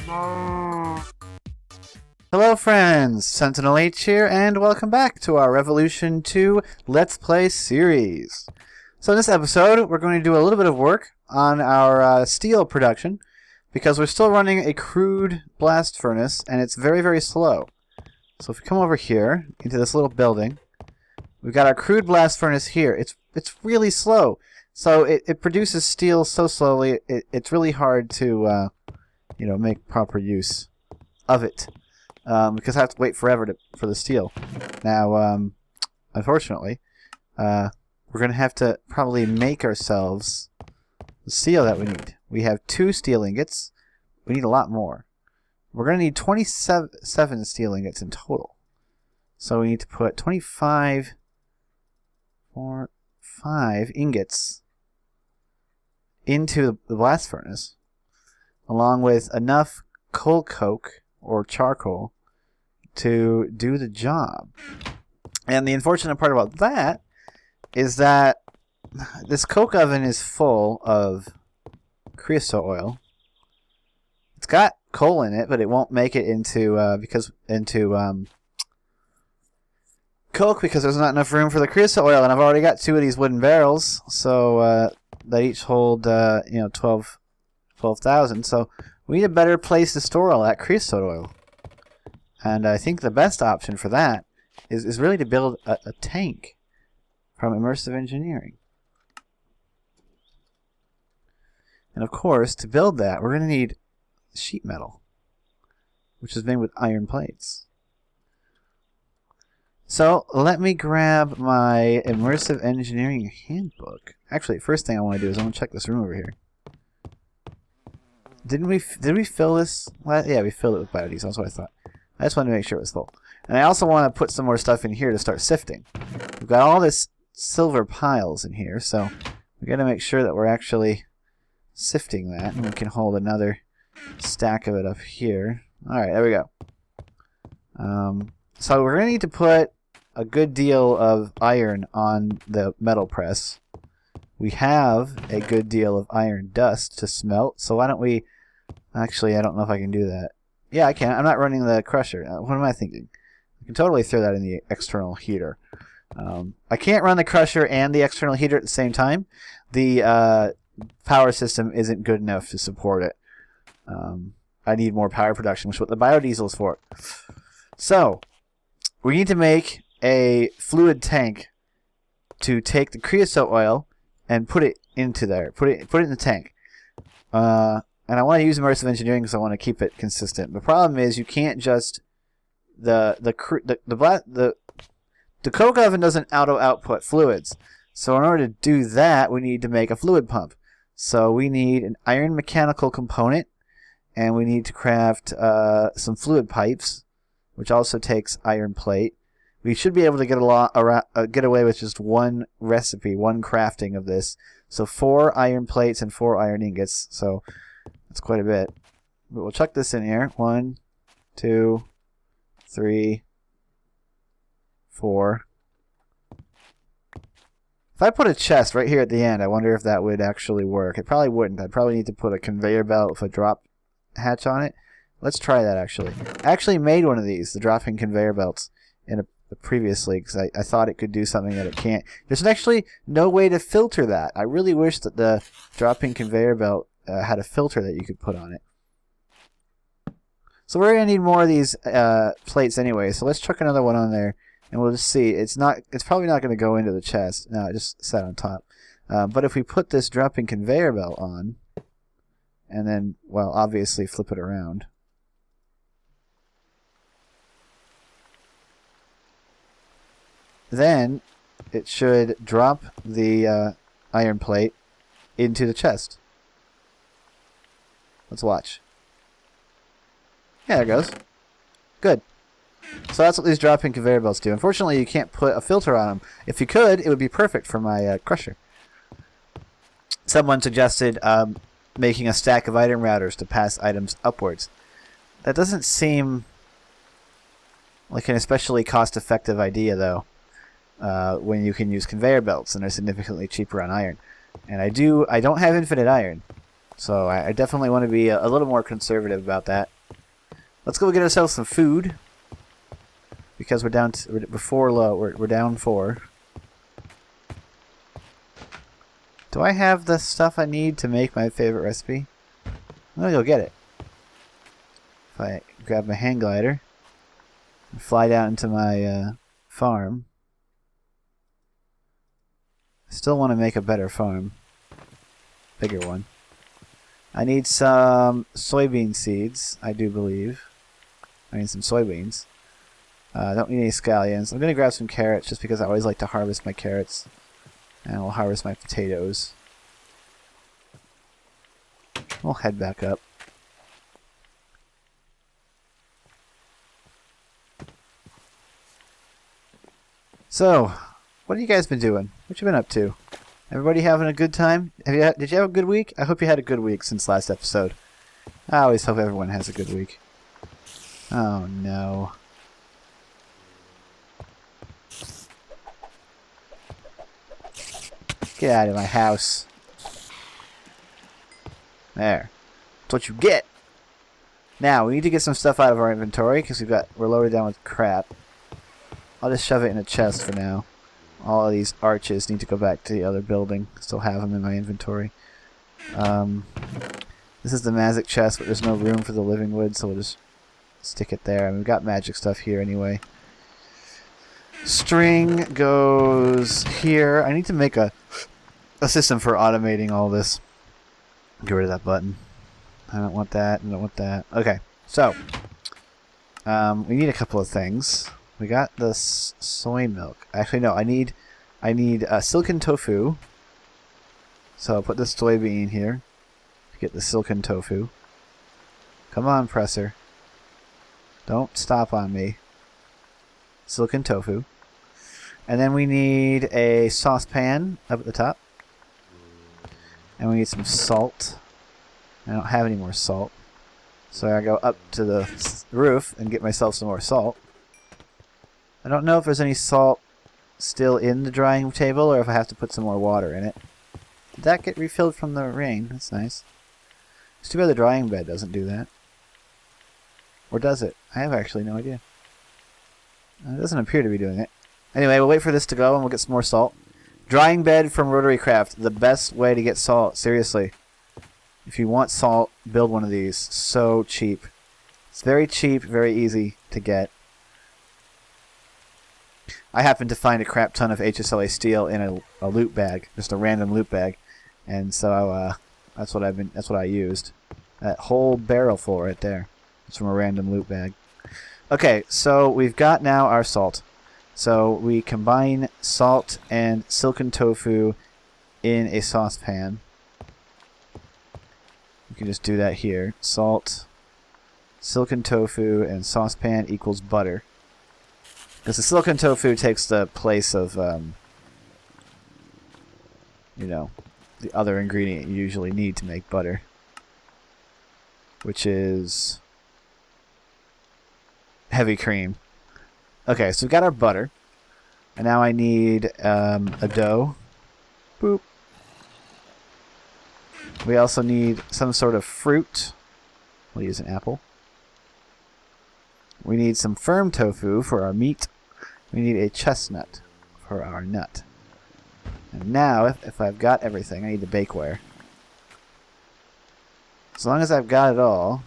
Hello friends, Sentinel H here, and welcome back to our Revolution 2 Let's Play series. So in this episode, we're going to do a little bit of work on our steel production, because we're still running a crude blast furnace, and it's very, very slow. So if we come over here, into this little building, we've got our crude blast furnace here. It's really slow. So it produces steel so slowly, it's really hard to make proper use of it. Because I have to wait forever for the steel. Now, unfortunately, we're going to have to probably make ourselves the steel that we need. We have 2 steel ingots. We need a lot more. We're going to need 27 steel ingots in total. So we need to put 5 ingots into the blast furnace, along with enough coal coke or charcoal to do the job. And the unfortunate part about that is that this coke oven is full of creosote oil. It's got coal in it, but it won't make it into coke because there's not enough room for the creosote oil. And I've already got 2 of these wooden barrels, so they each hold 12,000. So we need a better place to store all that creosote oil. And I think the best option for that is really to build a tank from immersive engineering. And of course, to build that, we're going to need sheet metal, which is made with iron plates. So let me grab my immersive engineering handbook. Actually, first thing I want to do is I want to check this room over here. Did we fill this? Well, yeah, we filled it with biodiesel. That's what I thought. I just wanted to make sure it was full. And I also want to put some more stuff in here to start sifting. We've got all this silver piles in here, so we've got to make sure that we're actually sifting that. And we can hold another stack of it up here. Alright, there we go. So we're going to need to put a good deal of iron on the metal press. We have a good deal of iron dust to smelt, so why don't we... Actually, I don't know if I can do that. Yeah, I can. I'm not running the crusher. What am I thinking? I can totally throw that in the external heater. I can't run the crusher and the external heater at the same time. The power system isn't good enough to support it. I need more power production, which is what the biodiesel is for. So, we need to make a fluid tank to take the creosote oil and put it into there. Put it in the tank. And I want to use immersive engineering because I want to keep it consistent. The problem is you can't just the coke oven doesn't output fluids. So in order to do that, we need to make a fluid pump. So we need an iron mechanical component, and we need to craft some fluid pipes, which also takes iron plate. We should be able to get away with just one recipe, one crafting of this. So 4 iron plates and 4 iron ingots. So that's quite a bit. But we'll chuck this in here. 1, 2, 3, 4. If I put a chest right here at the end, I wonder if that would actually work. It probably wouldn't. I'd probably need to put a conveyor belt with a drop hatch on it. Let's try that actually. I actually made one of these, the dropping conveyor belts, previously because I thought it could do something that it can't. There's actually no way to filter that. I really wish that the dropping conveyor belt had a filter that you could put on it. So we're going to need more of these plates anyway, so let's chuck another one on there and we'll just see. It's probably not going to go into the chest. No, it just sat on top. But if we put this dropping conveyor belt on and then, well, obviously flip it around, then it should drop the iron plate into the chest. Let's watch. Yeah, there it goes. Good. So that's what these dropping conveyor belts do. Unfortunately, you can't put a filter on them. If you could, it would be perfect for my crusher. Someone suggested making a stack of item routers to pass items upwards. That doesn't seem like an especially cost-effective idea, though. When you can use conveyor belts and they're significantly cheaper on iron. And I don't have infinite iron, so I definitely want to be a little more conservative about that. Let's go get ourselves some food. Because we're down to, before low. We're down 4. Do I have the stuff I need to make my favorite recipe? I'm gonna go get it. If I grab my hang glider and fly down into my farm. I still want to make a better farm. Bigger one. I need some soybean seeds, I do believe. I need some soybeans. I don't need any scallions. I'm going to grab some carrots just because I always like to harvest my carrots. And we'll harvest my potatoes. We'll head back up. So, what have you guys been doing? What you been up to? Everybody having a good time? Did you have a good week? I hope you had a good week since last episode. I always hope everyone has a good week. Oh no. Get out of my house. There. That's what you get. Now, we need to get some stuff out of our inventory because we're loaded down with crap. I'll just shove it in a chest for now. All of these arches need to go back to the other building. Still have them in my inventory. This is the magic chest, but there's no room for the living wood, so we'll just stick it there. And we've got magic stuff here anyway. String goes here. I need to make a system for automating all this. Get rid of that button. I don't want that. I don't want that. Okay, so we need a couple of things. We got the soy milk. Actually, no. I need silken tofu. So I'll put the soybean here to get the silken tofu. Come on, presser. Don't stop on me. Silken tofu. And then we need a saucepan up at the top. And we need some salt. I don't have any more salt. So I go up to the roof and get myself some more salt. I don't know if there's any salt still in the drying table or if I have to put some more water in it. Did that get refilled from the rain? That's nice. It's too bad the drying bed doesn't do that. Or does it? I have actually no idea. It doesn't appear to be doing it. Anyway, we'll wait for this to go and we'll get some more salt. Drying bed from Rotary Craft. The best way to get salt. Seriously. If you want salt, build one of these. So cheap. It's very cheap, very easy to get. I happened to find a crap ton of HSLA steel in a loot bag. Just a random loot bag. And so that's what I used. That whole barrel full right there. It's from a random loot bag. Okay, so we've got now our salt. So we combine salt and silken tofu in a saucepan. You can just do that here. Salt, silken tofu, and saucepan equals butter. Because the silken tofu takes the place of, you know, the other ingredient you usually need to make butter. Which is heavy cream. Okay, so we've got our butter. And now I need a dough. Boop. We also need some sort of fruit. We'll use an apple. We need some firm tofu for our meat. We need a chestnut for our nut. And now, if I've got everything, I need the bakeware. As long as I've got it all,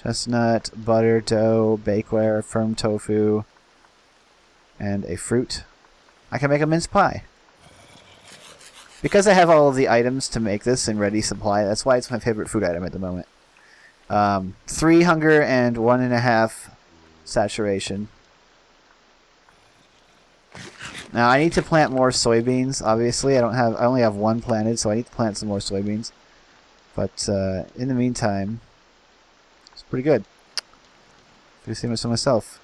chestnut, butter, dough, bakeware, firm tofu, and a fruit, I can make a mince pie. Because I have all of the items to make this in ready supply, that's why it's my favorite food item at the moment. 3 hunger and 1.5 saturation. Now I need to plant more soybeans. Obviously, I only have 1 planted, so I need to plant some more soybeans. But in the meantime, it's pretty good. Do see so myself.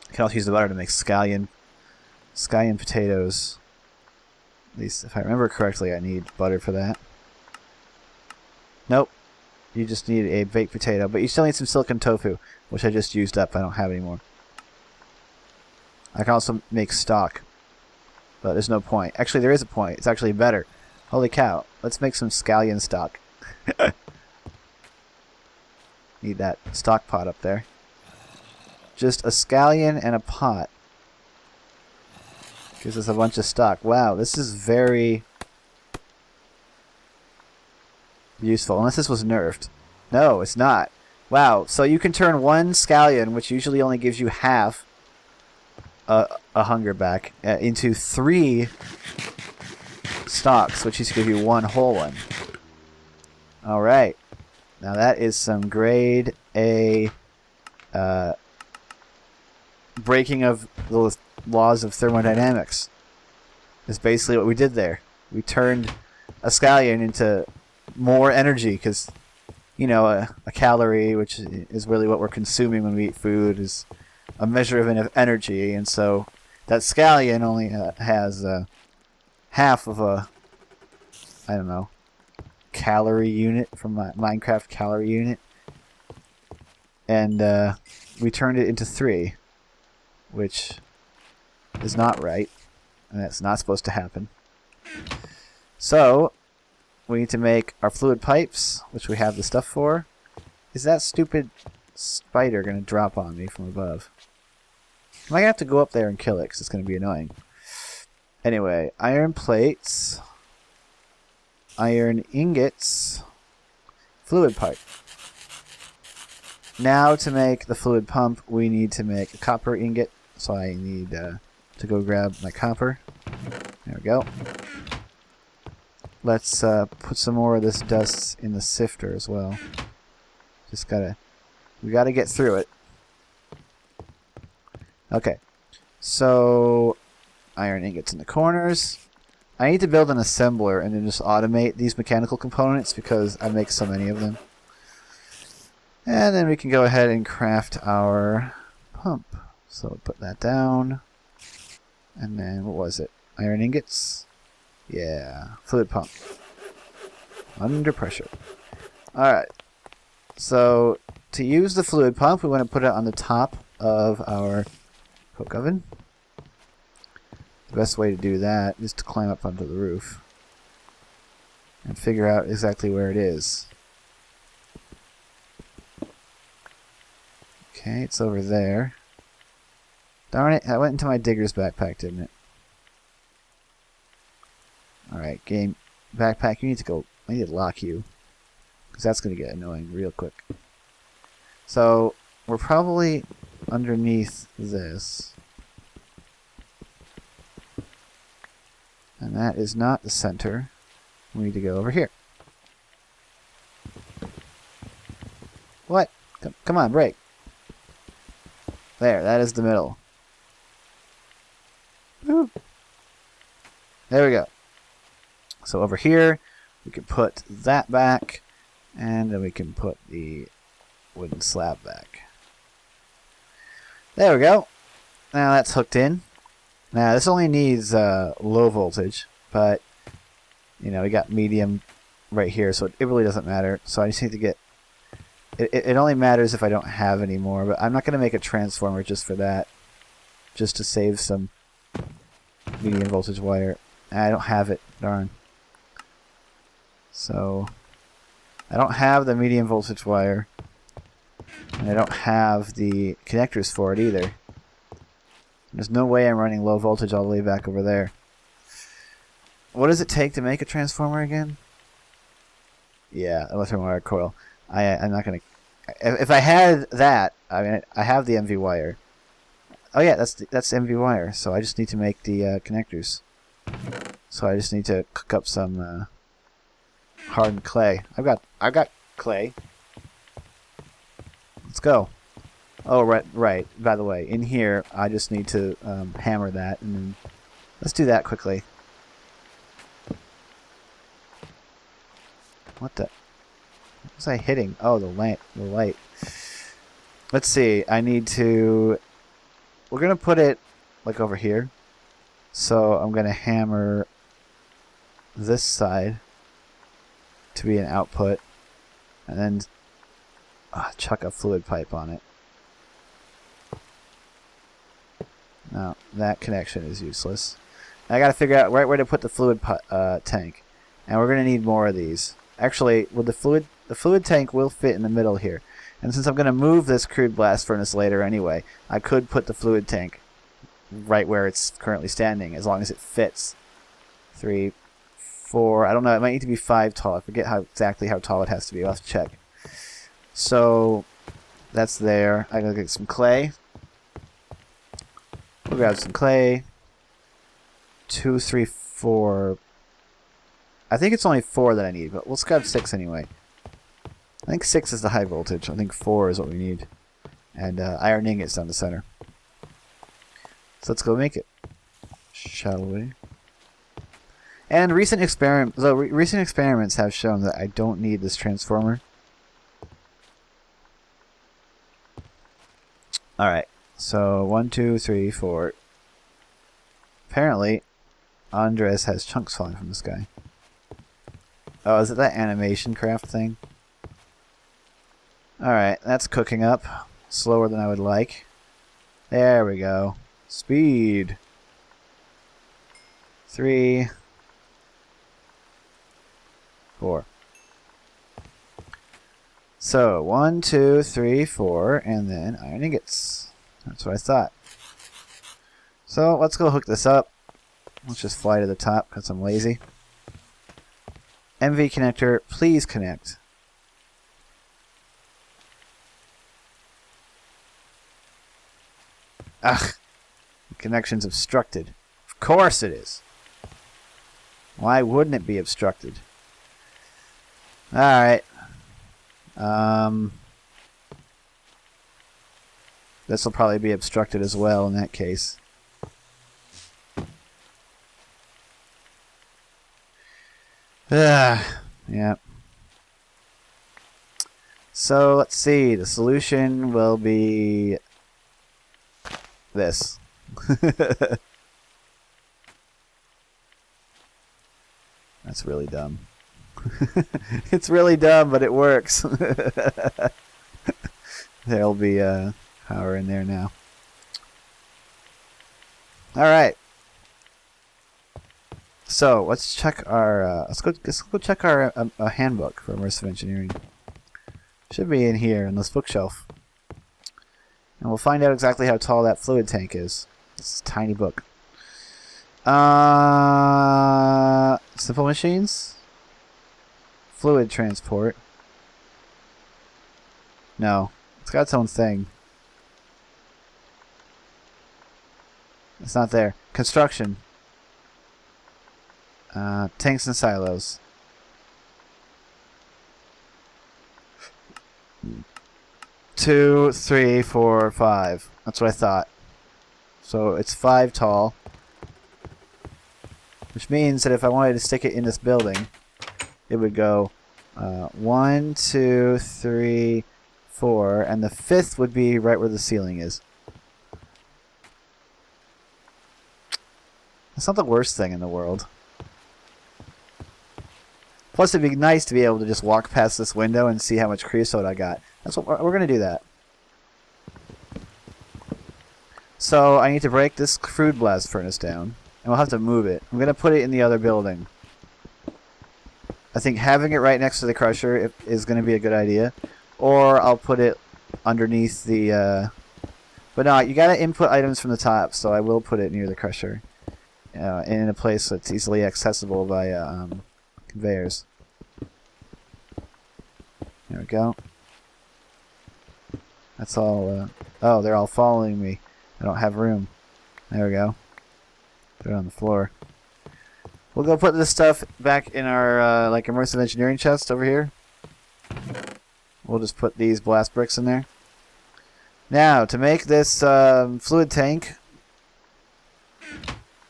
I can also use the butter to make scallion potatoes. At least if I remember correctly, I need butter for that. Nope. You just need a baked potato, but you still need some silken tofu, which I just used up. I don't have any more. I can also make stock, but there's no point. Actually, there is a point. It's actually better. Holy cow. Let's make some scallion stock. Need that stock pot up there. Just a scallion and a pot. Gives us a bunch of stock. Wow, this is very useful. Unless this was nerfed. No, it's not. Wow, so you can turn one scallion, which usually only gives you half a hunger back, into 3 stocks, which used to give you 1 whole one. Alright. Now that is some grade A breaking of the laws of thermodynamics. Is basically what we did there. We turned a scallion into more energy, because, you know, a calorie, which is really what we're consuming when we eat food, is a measure of energy, and so that scallion only has half of a, I don't know, calorie unit from my Minecraft calorie unit, and we turned it into 3, which is not right, and that's not supposed to happen. So we need to make our fluid pipes, which we have the stuff for. Is that stupid spider going to drop on me from above? I might have to go up there and kill it, because it's going to be annoying. Anyway, iron plates, iron ingots, fluid pipe. Now to make the fluid pump, we need to make a copper ingot. So I need to go grab my copper. There we go. Let's put some more of this dust in the sifter as well. We gotta get through it. Okay. So, iron ingots in the corners. I need to build an assembler and then just automate these mechanical components because I make so many of them. And then we can go ahead and craft our pump. So we'll put that down. And then, what was it? Iron ingots? Yeah. Fluid pump. Under pressure. Alright. So, to use the fluid pump, we want to put it on the top of our coke oven. The best way to do that is to climb up onto the roof and figure out exactly where it is. Okay, it's over there. Darn it, that went into my digger's backpack, didn't it? Alright, game backpack, you need to go. I need to lock you, because that's going to get annoying real quick. So, we're probably underneath this. And that is not the center. We need to go over here. What? Come on, break. There, that is the middle. Woo. There we go. So over here, we can put that back, and then we can put the wooden slab back. There we go. Now that's hooked in. Now this only needs low voltage, but you know we got medium right here, so it really doesn't matter. So I just need to get. It only matters if I don't have any more, but I'm not going to make a transformer just for that, just to save some medium voltage wire. I don't have it, darn. So I don't have the medium voltage wire, and I don't have the connectors for it either. There's no way I'm running low voltage all the way back over there. What does it take to make a transformer again? Yeah, electric wire coil. I'm not gonna. If I had that, I mean, I have the MV wire. Oh yeah, that's MV wire. So I just need to make the connectors. So I just need to cook up some hardened clay. I've got clay. Let's go. Oh right. By the way, in here I just need to hammer that, and then let's do that quickly. What the? What was I hitting? Oh, the light. Let's see. I need to. We're gonna put it like over here. So I'm gonna hammer this side to be an output, and then chuck a fluid pipe on it. Now that connection is useless. I gotta figure out right where to put the fluid tank, and we're gonna need more of these. Actually, with the fluid tank will fit in the middle here, And since I'm going to move this crude blast furnace later anyway, I could put the fluid tank right where it's currently standing, as long as it fits. 3, 4, I don't know, it might need to be 5 tall. I forget exactly how tall it has to be. I'll have to check. So, that's there. I gotta get some clay. We'll grab some clay. 2, 3, 4. I think it's only 4 that I need, but let's grab 6 anyway. I think 6 is the high voltage. I think 4 is what we need. And iron ingots down the center. So let's go make it, shall we? And recent experiments have shown that I don't need this transformer. Alright, so 1, 2, 3, 4. Apparently, Andres has chunks falling from the sky. Oh, is it that animation craft thing? Alright, that's cooking up. Slower than I would like. There we go. Speed. 3, 4. So, 1, 2, 3, 4, and then iron ingots. That's what I thought. So, let's go hook this up. Let's just fly to the top because I'm lazy. MV connector, please connect. Ugh. The connection's obstructed. Of course it is. Why wouldn't it be obstructed? Alright. This will probably be obstructed as well in that case. Yeah. So, let's see. The solution will be this. That's really dumb. It's really dumb, but it works. There'll be power in there now. Alright. So, let's check our let's go check our handbook for immersive engineering. Should be in here in this bookshelf. And we'll find out exactly how tall that fluid tank is. It's a tiny book. Simple machines? Fluid transport. No. It's got its own thing. It's not there. Construction. Tanks and silos. Two, 3, 4, 5. That's what I thought. So it's 5 tall. Which means that if I wanted to stick it in this building, it would go 1, 2, 3, 4, and the 5th would be right where the ceiling is. That's not the worst thing in the world. Plus, it'd be nice to be able to just walk past this window and see how much creosote I got. That's what we're going to do that. So I need to break this crude blast furnace down, and we'll have to move it. I'm going to put it in the other building. I think having it right next to the crusher is going to be a good idea. Or I'll put it underneath the... But no, you got to input items from the top, so I will put it near the crusher. In a place that's easily accessible via conveyors. There we go. That's all... oh, they're all following me. I don't have room. There we go. They're on the floor. We'll go put this stuff back in our like immersive engineering chest over here. We'll just put these blast bricks in there. Now, to make this fluid tank,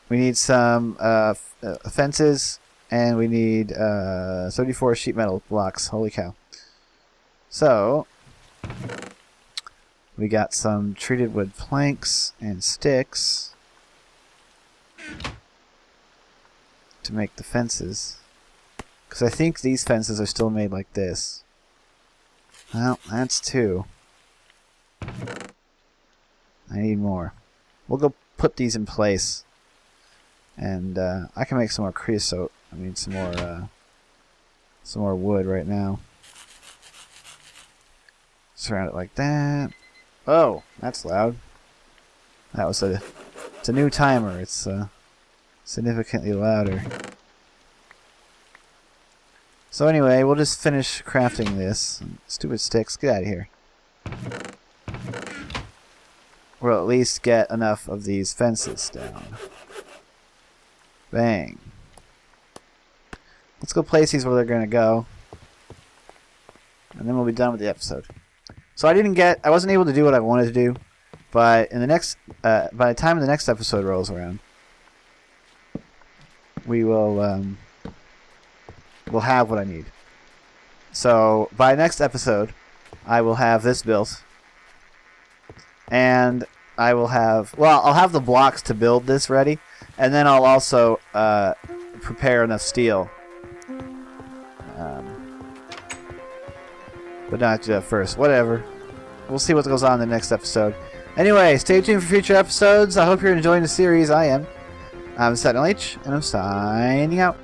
we need some fences, and we need 34 sheet metal blocks. Holy cow. So, we got some treated wood planks and sticks to make the fences. Because I think these fences are still made like this. Well, that's 2. I need more. We'll go put these in place. And I can make some more creosote. I need some more wood right now. Surround it like that. Oh, that's loud. That was it's a new timer. It's significantly louder. So anyway, we'll just finish crafting this. Stupid sticks, get out of here. We'll at least get enough of these fences down. Bang. Let's go place these where they're gonna go. And then we'll be done with the episode. So I wasn't able to do what I wanted to do, but in the next, by the time the next episode rolls around, we will, we'll have what I need. So by next episode, I will have this built, and I will have, well, I'll have the blocks to build this ready, and then I'll also prepare enough steel. But not do that first. Whatever. We'll see what goes on in the next episode. Anyway, stay tuned for future episodes. I hope you're enjoying the series. I am. I'm SentinalH, and I'm signing out.